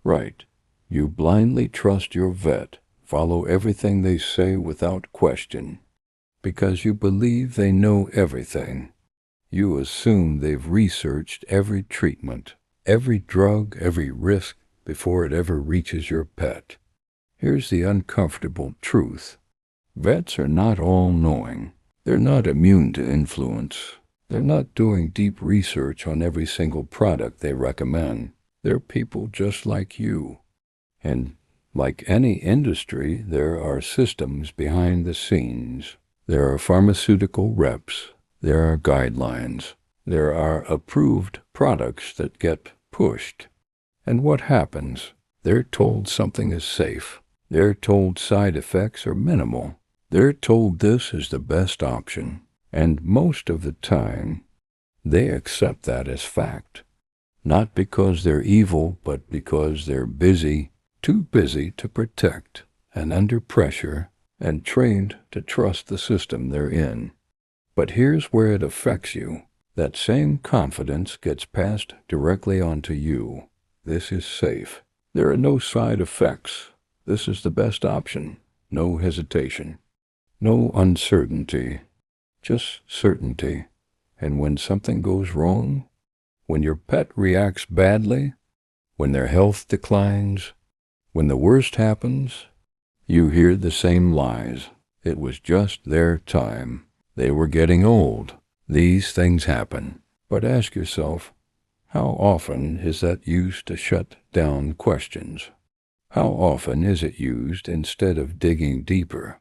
Right. You blindly trust your vet, follow everything they say without question, because you believe they know everything. You assume they've researched every treatment, every drug, every risk before it ever reaches your pet. Here's the uncomfortable truth. Vets are not all-knowing. They're not immune to influence. They're not doing deep research on every single product they recommend. They're people just like you. And like any industry, there are systems behind the scenes. There are pharmaceutical reps. There are guidelines. There are approved products that get pushed. And what happens? They're told something is safe. They're told side effects are minimal. They're told this is the best option. And most of the time, they accept that as fact. Not because they're evil, but because they're busy, too busy to protect, and under pressure, and trained to trust the system they're in. But here's where it affects you. That same confidence gets passed directly onto you. This is safe. There are no side effects. This is the best option. No hesitation. No uncertainty. Just certainty. And when something goes wrong, when your pet reacts badly, when their health declines, when the worst happens, you hear the same lies. It was just their time. They were getting old. These things happen. But ask yourself, how often is that used to shut down questions? How often is it used instead of digging deeper?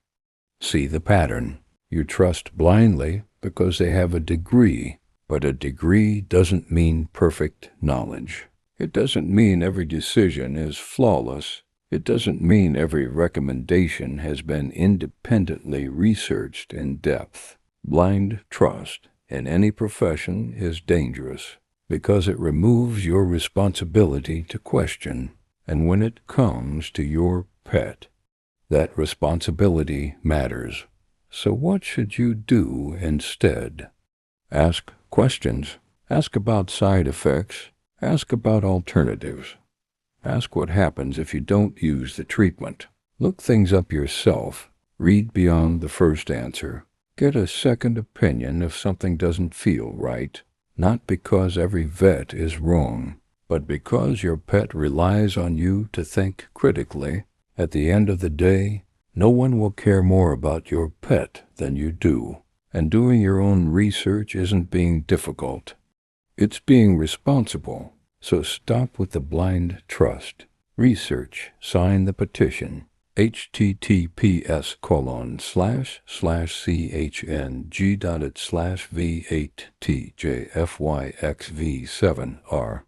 See the pattern. You trust blindly because they have a degree, but a degree doesn't mean perfect knowledge. It doesn't mean every decision is flawless. It doesn't mean every recommendation has been independently researched in depth. Blind trust in any profession is dangerous because it removes your responsibility to question. And when it comes to your pet, that responsibility matters. So what should you do instead? Ask questions. Ask about side effects. Ask about alternatives. Ask what happens if you don't use the treatment. Look things up yourself. Read beyond the first answer. Get a second opinion if something doesn't feel right. Not because every vet is wrong, but because your pet relies on you to think critically. At the end of the day, no one will care more about your pet than you do. And doing your own research isn't being difficult. It's being responsible. So stop with the blind trust. Research. Sign the petition. https://chng.it/v8tjfyxv7r